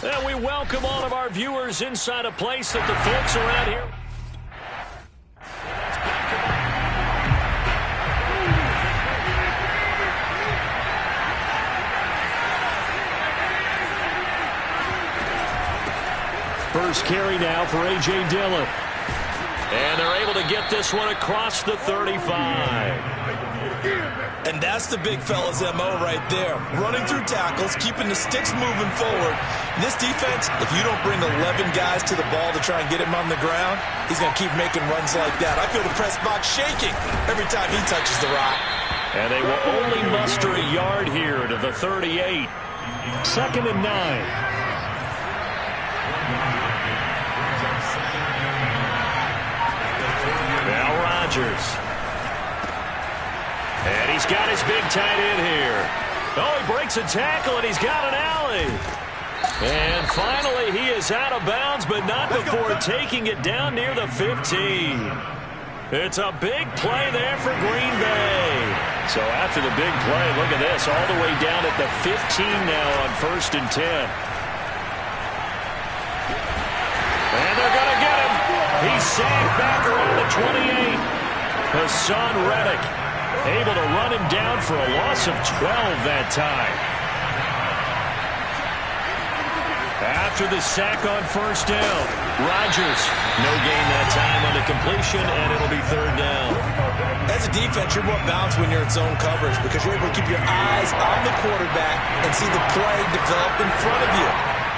And we welcome all of our viewers inside a place that the folks around here. First carry now for A.J. Dillon. And they're able to get this one across the 35. And that's the big fella's MO right there. Running through tackles, keeping the sticks moving forward. In this defense, if you don't bring 11 guys to the ball to try and get him on the ground, he's going to keep making runs like that. I feel the press box shaking every time he touches the rock. And they will only muster a yard here to the 38. 2nd and 9. Now Rodgers. And he's got his big tight end here. Oh, he breaks a tackle, and he's got an alley. And finally, he is out of bounds, but not before taking it down near the 15. It's a big play there for Green Bay. So after the big play, look at this, all the way down at the 15 now on 1st and 10. And they're going to get him. He's sacked back around the 28. Hassan Reddick able to run him down for a loss of 12 that time. After the sack on 1st down, Rodgers, no gain that time on the completion, and it'll be 3rd down. As a defense, you're more balanced when you're in zone coverage because you're able to keep your eyes on the quarterback and see the play develop in front of you.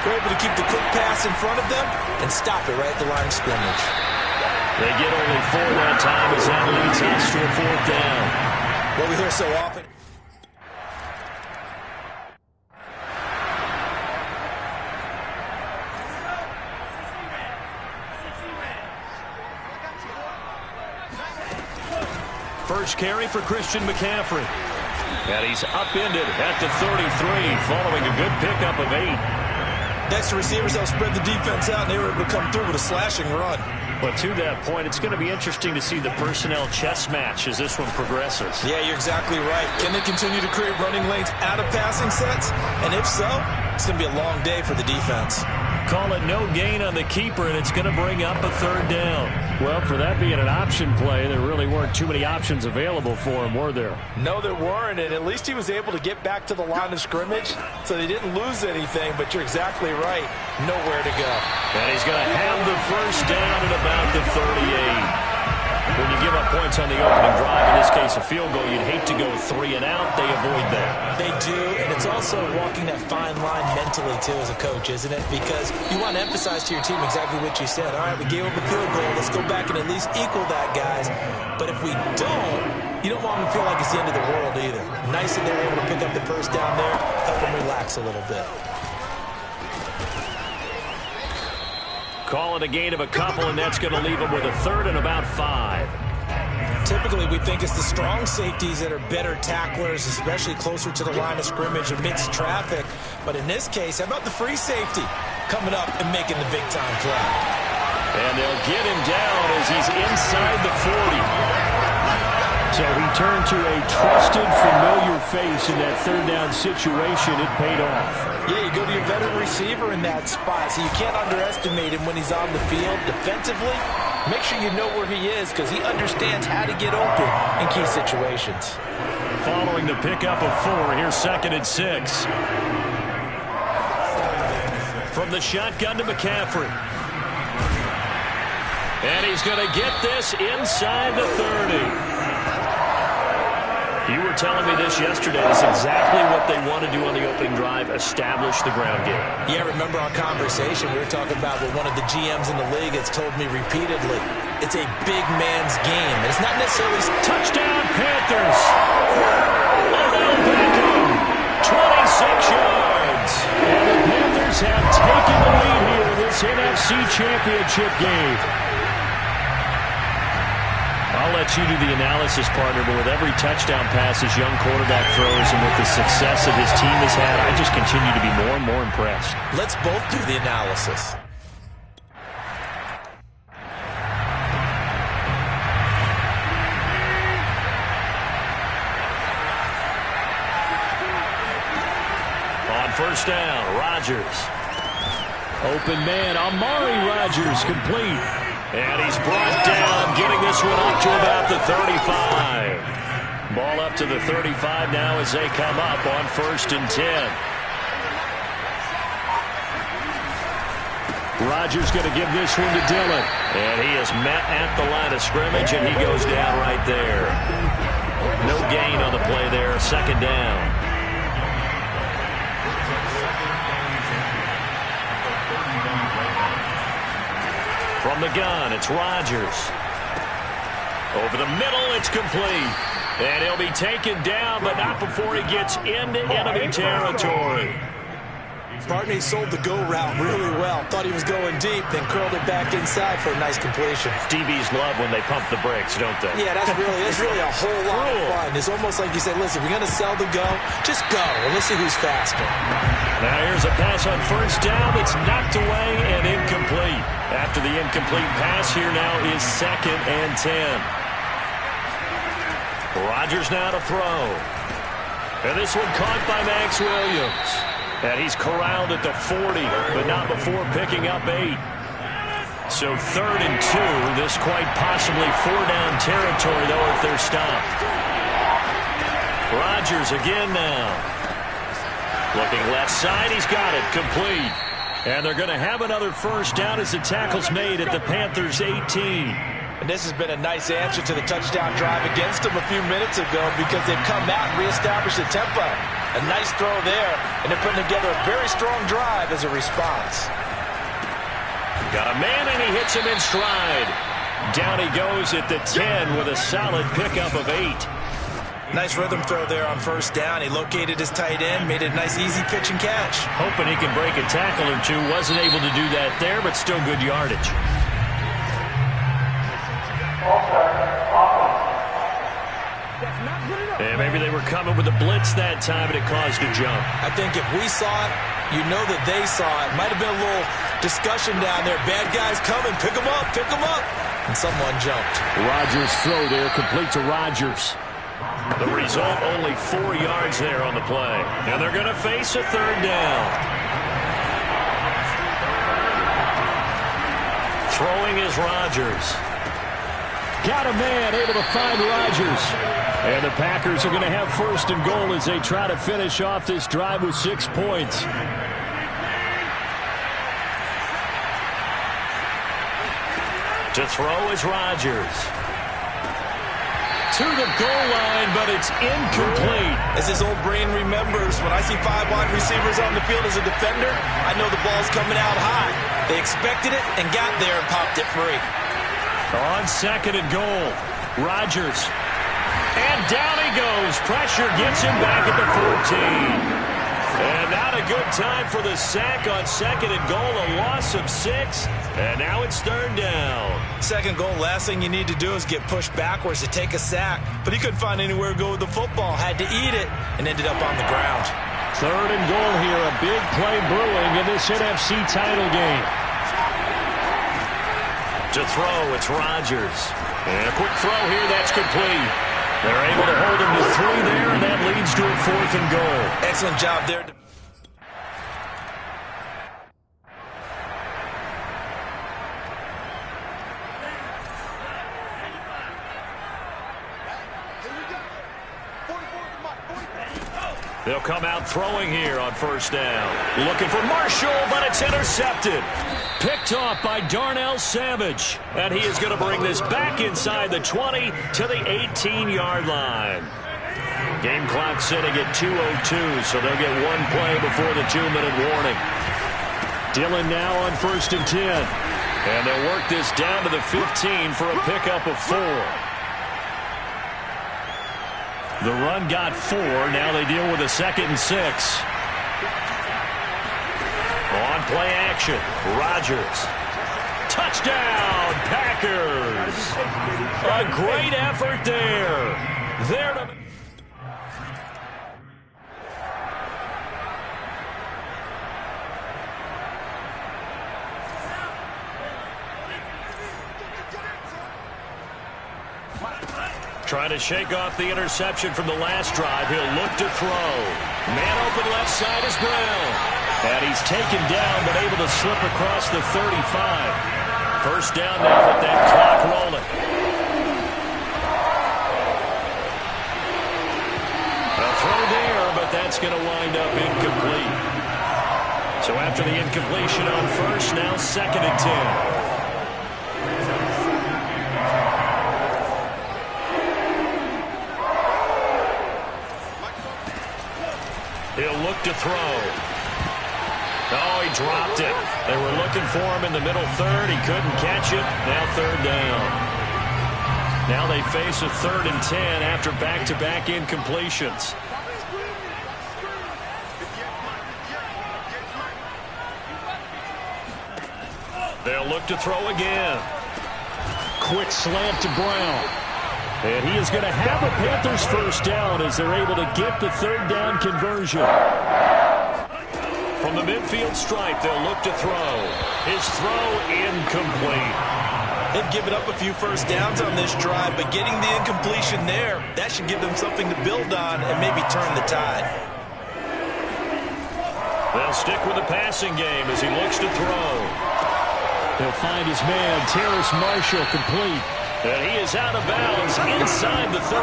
You're able to keep the quick pass in front of them and stop it right at the line of scrimmage. They get only 4 that time as that leads us to a 4th down. What we hear so often. First carry for Christian McCaffrey. And he's upended at the 33 following a good pickup of 8. Next to receivers, they'll spread the defense out, and they were able to come through with a slashing run. But to that point, it's going to be interesting to see the personnel chess match as this one progresses. Yeah, you're exactly right. Can they continue to create running lanes out of passing sets? And if so, it's going to be a long day for the defense. Call it no gain on the keeper, and it's going to bring up a 3rd down. Well, for that being an option play, there really weren't too many options available for him, were there? No, there weren't, and at least he was able to get back to the line of scrimmage, so they didn't lose anything, but you're exactly right. Nowhere to go. And he's going to have the 1st down at about the 38. When you give up points on the opening drive, in this case a field goal, you'd hate to go 3 and out. They avoid that. They do, and it's also walking that fine line mentally, too, as a coach, isn't it? Because you want to emphasize to your team exactly what you said. All right, we gave up a field goal. Let's go back and at least equal that, guys. But if we don't, you don't want them to feel like it's the end of the world either. Nice that they were able to pick up the 1st down there, help them relax a little bit. Call it a gain of a couple, and that's going to leave them with a 3rd and about 5. Typically, we think it's the strong safeties that are better tacklers, especially closer to the line of scrimmage amidst traffic. But in this case, how about the free safety coming up and making the big-time play? And they'll get him down as he's inside the 40. So he turned to a trusted, familiar face in that 3rd down situation. It paid off. Yeah, you go to your veteran receiver in that spot, so you can't underestimate him when he's on the field defensively. Make sure you know where he is because he understands how to get open in key situations. Following the pickup of 4, here's 2nd and 6. From the shotgun to McCaffrey. And he's going to get this inside the 30. You were telling me this yesterday. That's exactly what they want to do on the opening drive, establish the ground game. Yeah, remember our conversation? We were talking about what one of the GMs in the league has told me repeatedly. It's a big man's game. And it's not necessarily... Touchdown, Panthers! Odell Beckham, 26 yards. And the Panthers have taken the lead here in this NFC Championship game. I'll let you do the analysis, partner, but with every touchdown pass his young quarterback throws and with the success that his team has had, I just continue to be more and more impressed. Let's both do the analysis. first down. Rodgers. Open man, Amari Rodgers, complete. And he's brought down, getting this one up to about the 35. Ball up to the 35 now as they come up on 1st and 10. Rodgers going to give this one to Dillon. And he is met at the line of scrimmage, and he goes down right there. No gain on the play there, 2nd down. From the gun, it's Rodgers. Over the middle, it's complete. And he'll be taken down, but not before he gets into enemy territory. Bartney sold the go route really well. Thought he was going deep, then curled it back inside for a nice completion. DBs love when they pump the brakes, don't they? Yeah, that's really a whole lot of fun. It's almost like you said, listen, we're going to sell the go. Just go, and let's see who's faster. Now here's a pass on 1st down. It's knocked away and incomplete. After the incomplete pass, here now is 2nd and 10. Rodgers now to throw. And this one caught by Max Williams. And he's corralled at the 40, but not before picking up 8. So 3rd and 2. This quite possibly 4-down territory, though, if they're stopped. Rodgers again now. Looking left side, he's got it, complete. And they're going to have another 1st down as the tackle's made at the Panthers' 18. And this has been a nice answer to the touchdown drive against them a few minutes ago because they've come out and reestablished the tempo. A nice throw there, and they're putting together a very strong drive as a response. Got a man, and he hits him in stride. Down he goes at the 10 with a solid pickup of 8. Nice rhythm throw there on 1st down. He located his tight end, made it a nice easy pitch and catch. Hoping he can break a tackle or two. Wasn't able to do that there, but still good yardage. And maybe they were coming with a blitz that time, and it caused a jump. I think if we saw it, you know that they saw it. Might have been a little discussion down there. Bad guys coming. Pick them up. Pick them up. And someone jumped. Rodgers' throw there, complete to Rodgers. The result, only 4 yards there on the play. And they're going to face a 3rd down. Throwing is Rodgers. Got a man able to find Rodgers. And the Packers are going to have 1st and goal as they try to finish off this drive with 6 points. To throw is Rodgers. To the goal line, but it's incomplete. As his old brain remembers, when I see 5 wide receivers on the field as a defender, I know the ball's coming out high. They expected it and got there and popped it free. On 2nd and goal, Rodgers. And down he goes. Pressure gets him back at the 14. And not a good time for the sack on 2nd and goal. A loss of 6. And now it's 3rd down. 2nd goal, last thing you need to do is get pushed backwards to take a sack. But he couldn't find anywhere to go with the football. Had to eat it and ended up on the ground. 3rd and goal here. A big play brewing in this NFC title game. To throw, it's Rodgers. And a quick throw here, that's complete. They're able to hold him to 3 there, and that leads to a 4th and goal. Excellent job there. They'll come out throwing here on 1st down. Looking for Marshall, but it's intercepted. Picked off by Darnell Savage. And he is going to bring this back inside the 20 to the 18-yard line. Game clock sitting at 2:02, so they'll get 1 play before the 2-minute warning. Dillon now on 1st and 10. And they'll work this down to the 15 for a pickup of 4. The run got 4. Now they deal with a 2nd and 6. On play action, Rodgers. Touchdown, Packers. A great effort there. There to... Trying to shake off the interception from the last drive. He'll look to throw. Man open left side is Brown. And he's taken down but able to slip across the 35. First down now with that clock rolling. A throw there, but that's going to wind up incomplete. So after the incompletion on first, now 2nd and 10. He'll look to throw. Oh, he dropped it. They were looking for him in the middle third. He couldn't catch it. Now 3rd down. Now they face a 3rd and 10 after back-to-back incompletions. They'll look to throw again. Quick slant to Brown. And he is going to have a Panthers first down as they're able to get the 3rd down conversion. From the midfield stripe, they'll look to throw. His throw incomplete. They've given up a few first downs on this drive, but getting the incompletion there, that should give them something to build on and maybe turn the tide. They'll stick with the passing game as he looks to throw. He'll find his man, Terrace Marshall, complete. And he is out of bounds inside the 35.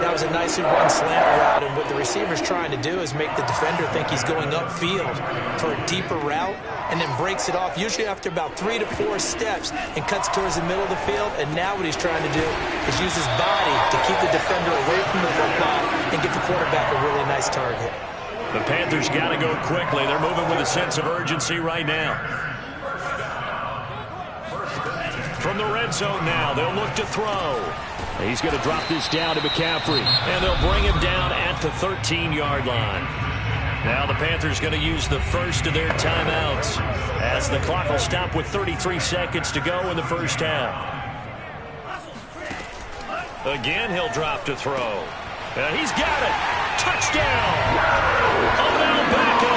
That was a nicely run slant route, and what the receiver's trying to do is make the defender think he's going upfield for a deeper route, and then breaks it off, usually after about 3 to 4 steps, and cuts towards the middle of the field. And now what he's trying to do is use his body to keep the defender away from the football and give the quarterback a really nice target. The Panthers got to go quickly. They're moving with a sense of urgency right now. From the red zone now, they'll look to throw. He's going to drop this down to McCaffrey. And they'll bring him down at the 13-yard line. Now the Panthers going to use the first of their timeouts as the clock will stop with 33 seconds to go in the first half. Again, he'll drop to throw. And he's got it. Touchdown. Odell Beckham.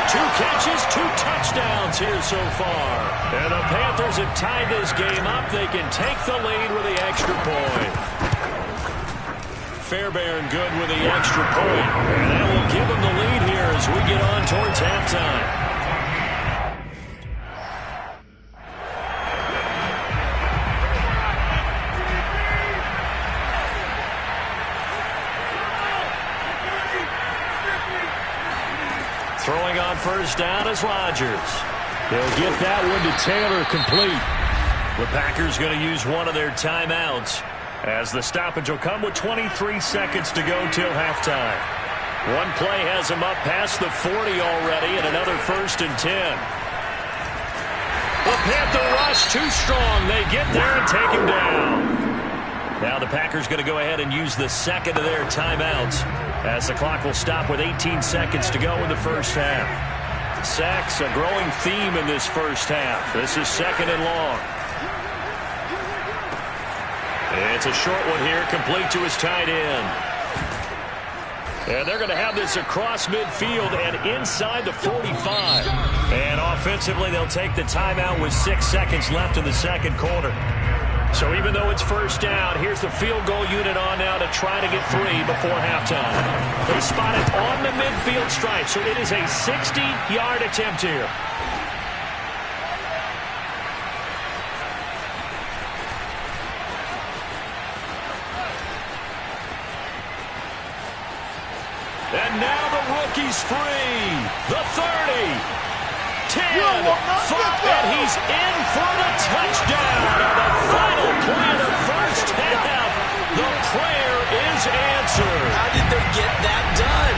2 catches, 2 touchdowns here so far. And the Panthers have tied this game up. They can take the lead with the extra point. Fairbairn good with the extra point. And that will give them the lead here as we get on towards halftime. Throwing on first down is Rodgers. They'll get that one to Taylor, complete. The Packers going to use one of their timeouts as the stoppage will come with 23 seconds to go till halftime. One play has him up past the 40 already and another 1st and 10. The Panther rush too strong. They get there and take him down. Now the Packers going to go ahead and use the second of their timeouts as the clock will stop with 18 seconds to go in the first half. Sacks, a growing theme in this first half. This is 2nd and long. It's a short one here, complete to his tight end. And they're going to have this across midfield and inside the 45. And offensively, they'll take the timeout with 6 seconds left in the second quarter. So even though it's first down, here's the field goal unit on now to try to get 3 before halftime. They spot it on the midfield stripe, so it is a 60-yard attempt here. And now the rookie's free. The 30. 10, 5, and he's in for the touchdown. And the final play of the first half, the prayer is answered. How did they get that done?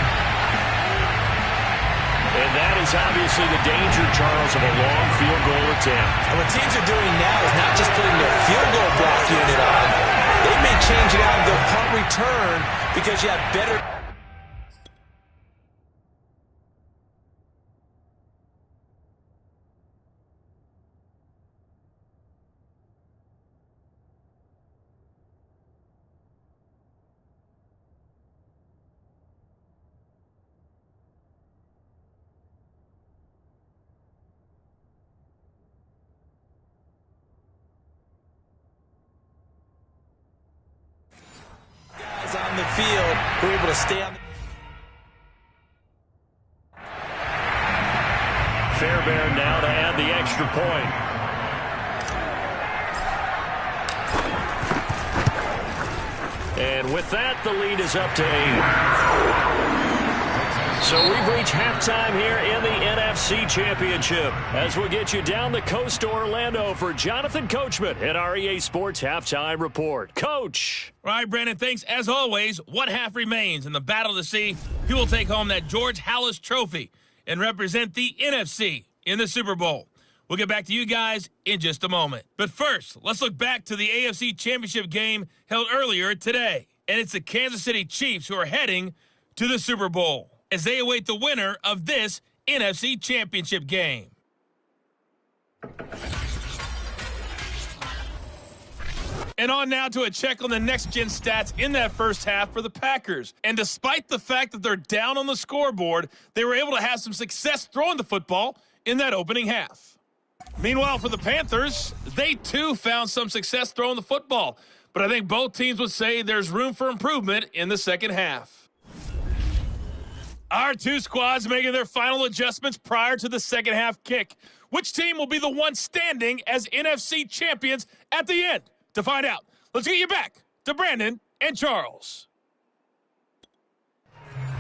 And that is obviously the danger, Charles, of a long field goal attempt. And what teams are doing now is not just putting their field goal block unit on. They may change it out and go punt return because you have better... field, were able to stay on. Fairbairn now to add the extra point. And with that, the lead is up to 8. So we've reached halftime here in the NFC Championship as we get you down the coast to Orlando for Jonathan Coachman at our EA Sports Halftime Report. Coach. All right, Brandon, thanks. As always, one half remains in the battle to see who will take home that George Halas Trophy and represent the NFC in the Super Bowl. We'll get back to you guys in just a moment. But first, let's look back to the AFC Championship game held earlier today. And it's the Kansas City Chiefs who are heading to the Super Bowl as they await the winner of this NFC Championship game. And on now to a check on the next-gen stats in that first half for the Packers. And despite the fact that they're down on the scoreboard, they were able to have some success throwing the football in that opening half. Meanwhile, for the Panthers, they too found some success throwing the football. But I think both teams would say there's room for improvement in the second half. Our two squads making their final adjustments prior to the second half kick. Which team will be the one standing as NFC champions at the end? To find out, let's get you back to Brandon and Charles.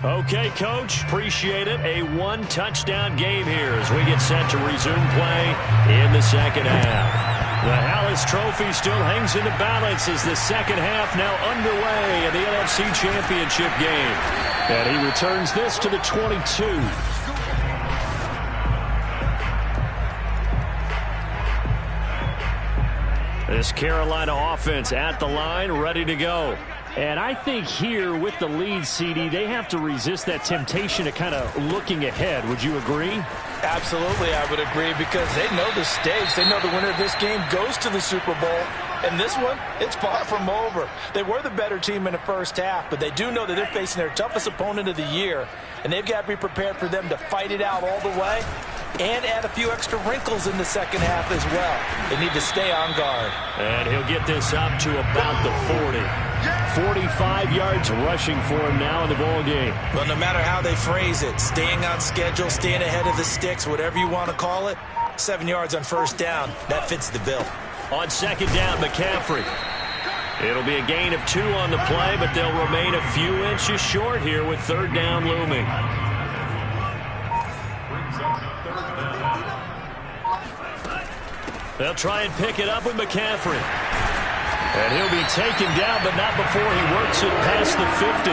Okay, Coach, appreciate it. A one-touchdown game here as we get set to resume play in the second half. The Halas Trophy still hangs in the balance as the second half now underway in the NFC Championship game. And he returns this to the 22. This Carolina offense at the line, ready to go. And I think here with the lead, CD, they have to resist that temptation of kind of looking ahead. Would you agree? Absolutely, I would agree, because they know the stakes. They know the winner of this game goes to the Super Bowl. And this one, it's far from over. They were the better team in the first half, but they do know that they're facing their toughest opponent of the year. And they've got to be prepared for them to fight it out all the way and add a few extra wrinkles in the second half as well. They need to stay on guard. And he'll get this up to about the 40. 45 yards rushing for him now in the ball game. Well, no matter how they phrase it, staying on schedule, staying ahead of the sticks, whatever you want to call it, 7 yards on first down, that fits the bill. On second down, McCaffrey. It'll be a gain of 2 on the play, but they'll remain a few inches short here with third down looming. They'll try and pick it up with McCaffrey. And he'll be taken down, but not before he works it past the 50.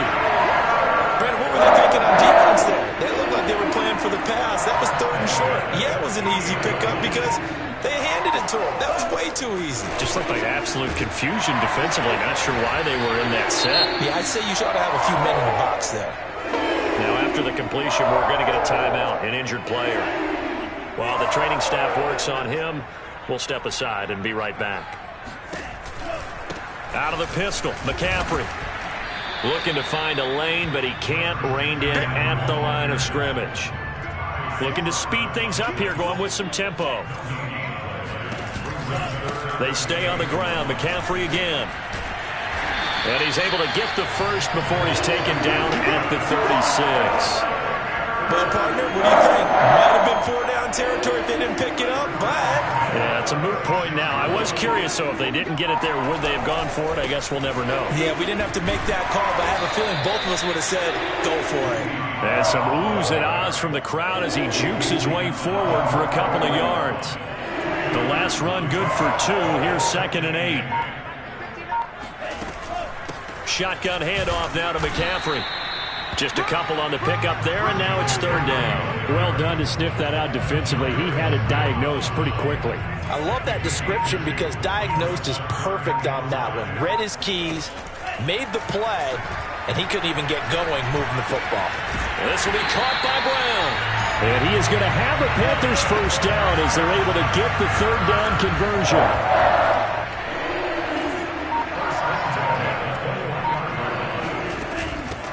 Brandon, what were they thinking on defense there? They looked like they were playing for the pass. That was third and short. Yeah, it was an easy pickup because they handed it to him. That was way too easy. Just looked like absolute confusion defensively. Not sure why they were in that set. Yeah, I'd say you should have a few men in the box there. Now, after the completion, we're going to get a timeout, an injured player. While the training staff works on him, we'll step aside and be right back. Out of the pistol, McCaffrey. Looking to find a lane, but he can't. Reined in at the line of scrimmage. Looking to speed things up here, going with some tempo. They stay on the ground. McCaffrey again. And he's able to get the first before he's taken down at the 36. Well, partner, what do you think? Might have been 4-down territory if they didn't pick it up, but... Yeah, it's a moot point now. I was curious, so if they didn't get it there, would they have gone for it? I guess we'll never know. Yeah, we didn't have to make that call, but I have a feeling both of us would have said, go for it. And some oohs and ahs from the crowd as he jukes his way forward for a couple of yards. The last run good for 2. Here's 2nd and 8. Shotgun handoff now to McCaffrey. Just a couple on the pickup there, and now it's 3rd down. Well done to sniff that out defensively. He had it diagnosed pretty quickly. I love that description because diagnosed is perfect on that one. Read his keys, made the play, and he couldn't even get going moving the football. This will be caught by Brown. And he is going to have the Panthers first down as they're able to get the 3rd down conversion.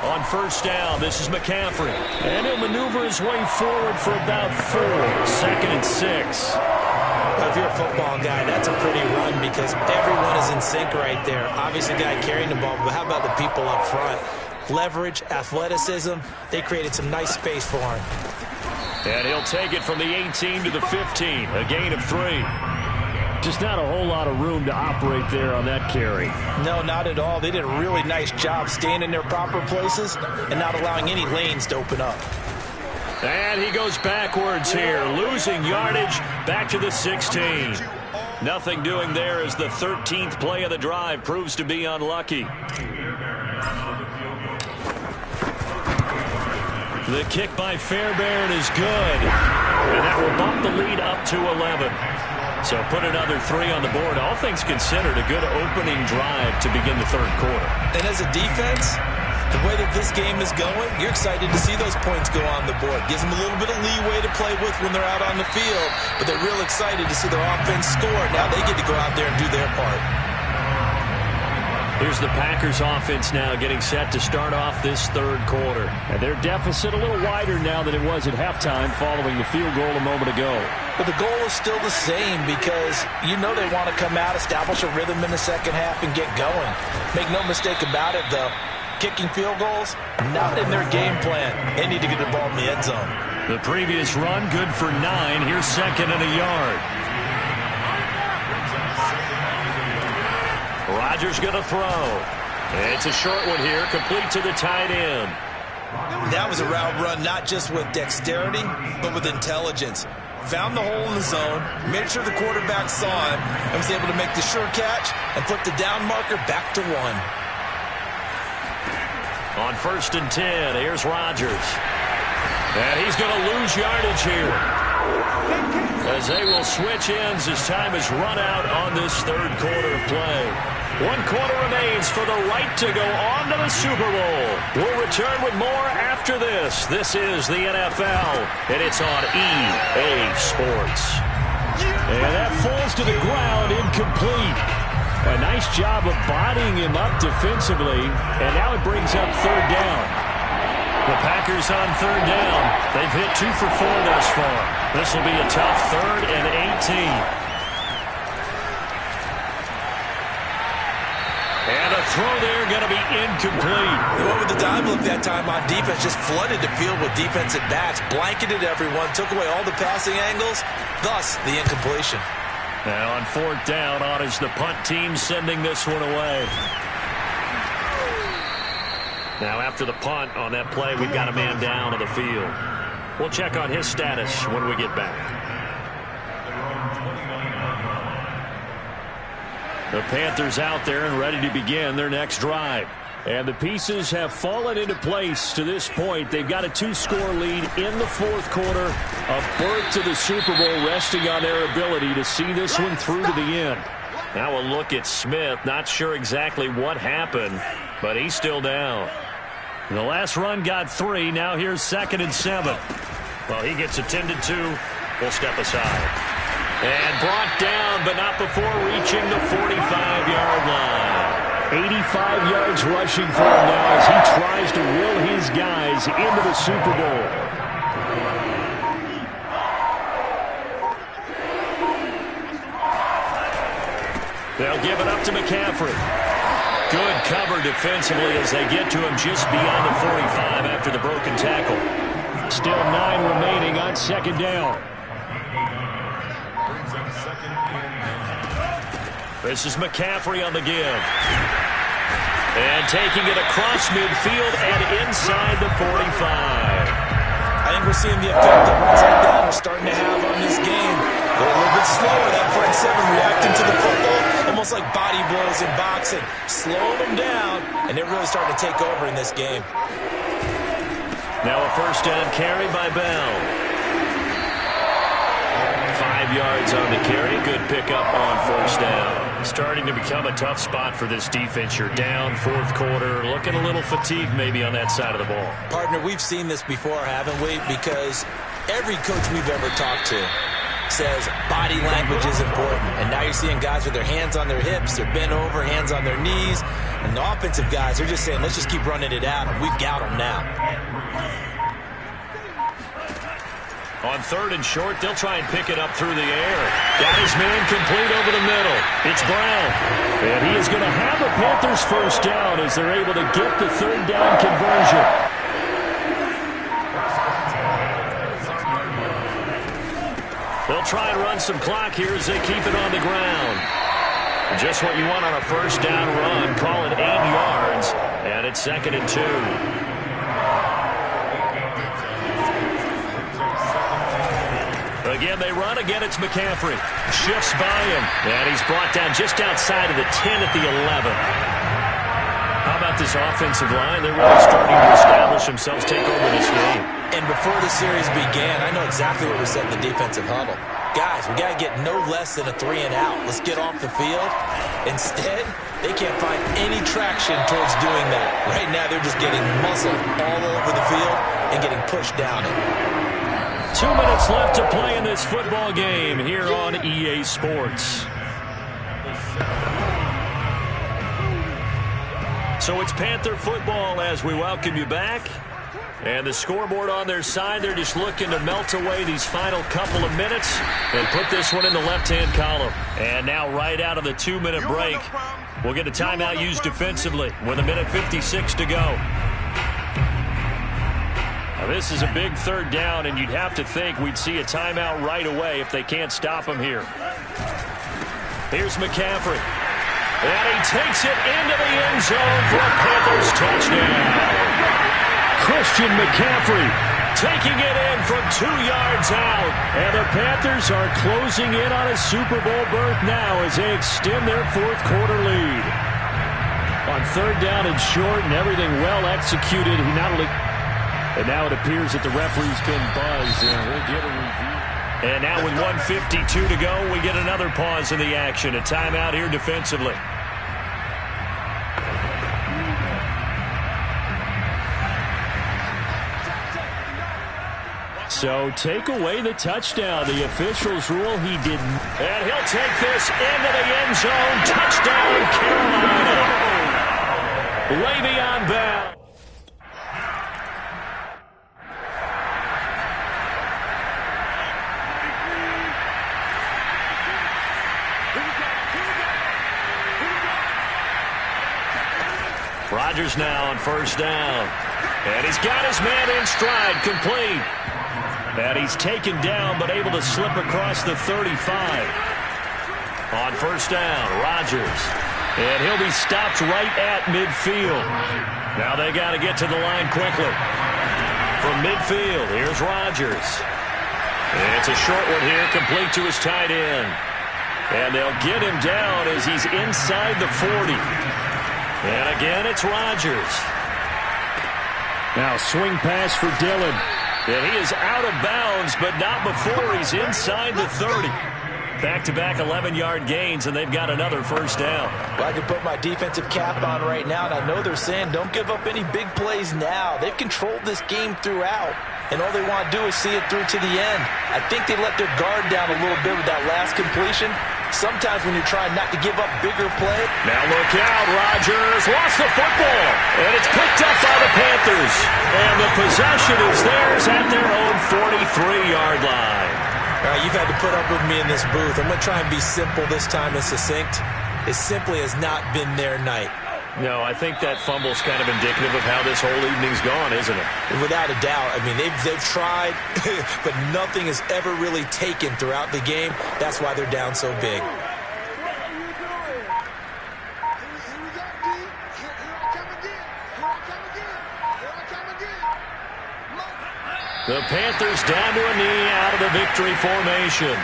On first down, this is McCaffrey. And he'll maneuver his way forward for about 4. 2nd and 6. Well, if you're a football guy, that's a pretty run because everyone is in sync right there. Obviously, the guy carrying the ball, but how about the people up front? leverage, athleticism. They created some nice space for him. And he'll take it from the 18 to the 15, a gain of 3. Just not a whole lot of room to operate there on that carry. No, not at all. They did a really nice job staying in their proper places and not allowing any lanes to open up. And he goes backwards here, losing yardage back to the 16. Nothing doing there as the 13th play of the drive proves to be unlucky. The kick by Fairbairn is good. And that will bump the lead up to 11. So put another 3 on the board. All things considered, a good opening drive to begin the third quarter. And as a defense, the way that this game is going, you're excited to see those points go on the board. Gives them a little bit of leeway to play with when they're out on the field, but they're real excited to see their offense score. Now they get to go out there and do their part. Here's the Packers offense now getting set to start off this third quarter. And their deficit a little wider now than it was at halftime following the field goal a moment ago. But the goal is still the same because you know they want to come out, establish a rhythm in the second half, and get going. Make no mistake about it, though. Kicking field goals, not in their game plan. They need to get the ball in the end zone. The previous run, good for 9. Here's second and a yard. Rodgers going to throw. It's a short one here, complete to the tight end. That was a route run not just with dexterity, but with intelligence. Found the hole in the zone, made sure the quarterback saw him, and was able to make the sure catch and flip the down marker back to 1. On 1st and 10, here's Rodgers. And he's going to lose yardage here, as they will switch ends as time is run out on this third quarter of play. 1 quarter remains for the right to go on to the Super Bowl. We'll return with more after this. This is the NFL, and it's on EA Sports. And that falls to the ground, incomplete. A nice job of bodying him up defensively, and now it brings up third down. The Packers on third down. They've hit 2 for 4 thus far. This will be a tough 3rd and 18. And a throw there going to be incomplete. They went with the dime look that time on defense, just flooded the field with defensive backs, blanketed everyone, took away all the passing angles, thus the incompletion. Now on 4th down, on is the punt team sending this one away. Now after the punt on that play, we've got a man down on the field. We'll check on his status when we get back. The Panthers out there and ready to begin their next drive. And the pieces have fallen into place to this point. They've got a 2-score lead in the 4th quarter. A berth to the Super Bowl resting on their ability to see this one through to the end. Now a look at Smith. Not sure exactly what happened, but he's still down. The last run got 3. Now here's 2nd and 7. Well, he gets attended to. We'll step aside. And brought down, but not before reaching the 45-yard line. 85 yards rushing for him now as he tries to will his guys into the Super Bowl. They'll give it up to McCaffrey. Good cover defensively as they get to him just beyond the 45 after the broken tackle. Still 9 remaining on 2nd down. This is McCaffrey on the give. And taking it across midfield and inside the 45. I think we're seeing the effect that runs like that are starting to have on this game. They're a little bit slower, that front 7 reacting to the football, almost like body blows in boxing. Slowing them down, and they're really starting to take over in this game. Now a 1st down carry by Bell. 5 yards on the carry. Good pickup on 1st down. Starting to become a tough spot for this defense. You're down 4th quarter. Looking a little fatigued maybe on that side of the ball. Partner, we've seen this before, haven't we? Because every coach we've ever talked to says body language is important. And now you're seeing guys with their hands on their hips, they're bent over, hands on their knees. And the offensive guys, they're just saying, let's just keep running it out, and we've got them now. On 3rd and short, they'll try and pick it up through the air. Got his man complete over the middle. It's Brown. And he is going to have a Panthers first down as they're able to get the 3rd down conversion. They'll try and run some clock here as they keep it on the ground. Just what you want on a first down run. Call it 8 yards. And it's 2nd and 2. Again, they run. Again, it's McCaffrey. Shifts by him. And he's brought down just outside of the 10 at the 11. How about this offensive line? They're really starting to establish themselves, take over this game. And before the series began, I know exactly what we said in the defensive huddle. Guys, we got to get no less than a 3 and out. Let's get off the field. Instead, they can't find any traction towards doing that. Right now, they're just getting muscled all over the field and getting pushed down it. 2 minutes left to play in this football game here on EA Sports. So it's Panther football as we welcome you back. And the scoreboard on their side, they're just looking to melt away these final couple of minutes and put this one in the left-hand column. And now right out of the 2-minute break, we'll get a timeout used defensively with 1:56 to go. Now, this is a big 3rd down, and you'd have to think we'd see a timeout right away if they can't stop him here. Here's McCaffrey. And he takes it into the end zone for a Panthers touchdown. Christian McCaffrey taking it in from 2 yards out. And the Panthers are closing in on a Super Bowl berth now as they extend their 4th quarter lead. On 3rd down and short and everything well executed, he not only... And now it appears that the referee's been buzzed, and we'll get a review. And now with 1:52 to go, we get another pause in the action. A timeout here defensively. So take away the touchdown. The officials rule he didn't. And he'll take this into the end zone. Touchdown, Carolina. Way beyond bounds. Rodgers now on 1st down. And he's got his man in stride, complete. And he's taken down, but able to slip across the 35. On 1st down, Rodgers. And he'll be stopped right at midfield. Now they got to get to the line quickly. From midfield, here's Rodgers. And it's a short one here, complete to his tight end. And they'll get him down as he's inside the 40. And again, it's Rodgers. Now swing pass for Dillon. And he is out of bounds, but not before he's inside the 30. Back-to-back 11-yard gains, and they've got another 1st down. Well, I can put my defensive cap on right now, and I know they're saying don't give up any big plays now. They've controlled this game throughout, and all they want to do is see it through to the end. I think they let their guard down a little bit with that last completion. Sometimes when you're trying not to give up bigger play. Now look out, Rodgers lost the football, and it's picked up by the Panthers. And the possession is theirs at their own 43-yard line. All right, you've had to put up with me in this booth. I'm going to try and be simple this time and succinct. It simply has not been their night. No, I think that fumble's kind of indicative of how this whole evening's gone, isn't it? Without a doubt. I mean, they've tried, but nothing has ever really taken throughout the game. That's why they're down so big. The Panthers down to a knee out of the victory formation.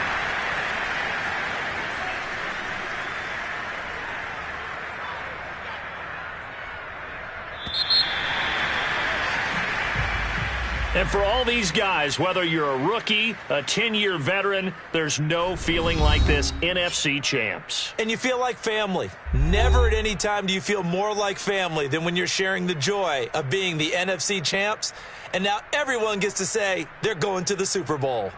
And for all these guys, whether you're a rookie, a 10-year veteran, there's no feeling like this NFC champs. And you feel like family. Never at any time do you feel more like family than when you're sharing the joy of being the NFC champs. And now everyone gets to say they're going to the Super Bowl.